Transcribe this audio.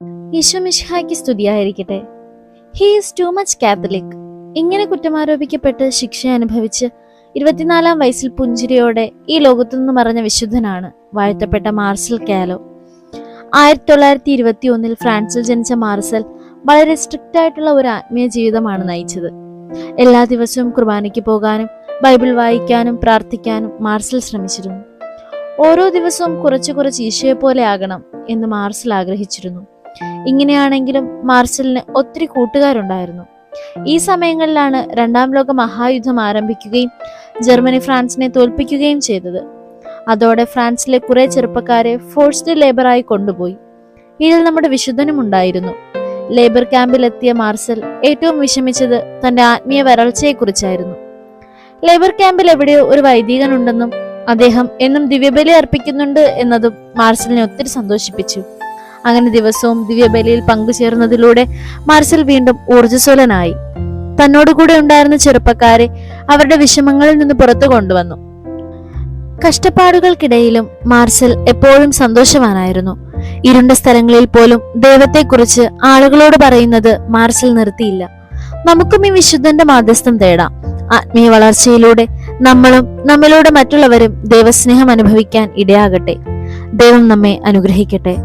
ഈശോ മിശിഹായ്ക്ക് സ്തുതിയായിരിക്കട്ടെ. He is too much Catholic. ഇങ്ങനെ കുറ്റമാരോപിക്കപ്പെട്ട് ശിക്ഷ അനുഭവിച്ച് 24-ാം വയസ്സിൽ പുഞ്ചിരിയോടെ ഈ ലോകത്തുനിന്ന് മറഞ്ഞ വിശുദ്ധനാണ് വാഴ്ത്തപ്പെട്ട മാർസൽ കാലോ. 1921 ഫ്രാൻസിൽ ജനിച്ച മാർസൽ വളരെ സ്ട്രിക്റ്റ് ആയിട്ടുള്ള ഒരു ആത്മീയ ജീവിതമാണ് നയിച്ചത്. എല്ലാ ദിവസവും കുർബാനയ്ക്ക് പോകാനും ബൈബിൾ വായിക്കാനും പ്രാർത്ഥിക്കാനും മാർസൽ ശ്രമിച്ചിരുന്നു. ഓരോ ദിവസവും കുറച്ച് ഈശോയെ പോലെ ആകണം എന്ന് മാർസൽ ആഗ്രഹിച്ചിരുന്നു. ഇങ്ങനെയാണെങ്കിലും മാർസലിന് ഒത്തിരി കൂട്ടുകാരുണ്ടായിരുന്നു. ഈ സമയങ്ങളിലാണ് രണ്ടാം ലോക മഹായുദ്ധം ആരംഭിക്കുകയും ജർമ്മനി ഫ്രാൻസിനെ തോൽപ്പിക്കുകയും ചെയ്തത്. അതോടെ ഫ്രാൻസിലെ കുറെ ചെറുപ്പക്കാരെ ഫോഴ്സ്ഡ് ലേബറായി കൊണ്ടുപോയി. ഇതിൽ നമ്മുടെ വിശുദ്ധനും ഉണ്ടായിരുന്നു. ലേബർ ക്യാമ്പിലെത്തിയ മാർസൽ ഏറ്റവും വിഷമിച്ചത് തന്റെ ആത്മീയ വരൾച്ചയെക്കുറിച്ചായിരുന്നു. ലേബർ ക്യാമ്പിൽ എവിടെയോ ഒരു വൈദികനുണ്ടെന്നും അദ്ദേഹം എന്നും ദിവ്യബലി അർപ്പിക്കുന്നുണ്ട് എന്നതും മാർസലിനെ ഒത്തിരി സന്തോഷിപ്പിച്ചു. അങ്ങനെ ദിവസവും ദിവ്യബലിയിൽ പങ്കുചേർന്നതിലൂടെ മാർസൽ വീണ്ടും ഊർജ്ജസ്വലനായി. തന്നോടുകൂടെ ഉണ്ടായിരുന്ന ചെറുപ്പക്കാരെ അവരുടെ വിഷമങ്ങളിൽ നിന്ന് പുറത്തു കൊണ്ടുവന്നു. കഷ്ടപ്പാടുകൾക്കിടയിലും മാർസൽ എപ്പോഴും സന്തോഷവാനായിരുന്നു. ഇരുണ്ട സ്ഥലങ്ങളിൽ പോലും ദൈവത്തെക്കുറിച്ച് ആളുകളോട് പറയുന്നത് മാർസൽ നിർത്തിയില്ല. നമുക്കും ഈ വിശുദ്ധന്റെ മാധ്യസ്ഥം തേടാം. ആത്മീയ വളർച്ചയിലൂടെ നമ്മളും നമ്മിലൂടെ മറ്റുള്ളവരും ദൈവസ്നേഹം അനുഭവിക്കാൻ ഇടയാകട്ടെ. ദൈവം നമ്മെ അനുഗ്രഹിക്കട്ടെ.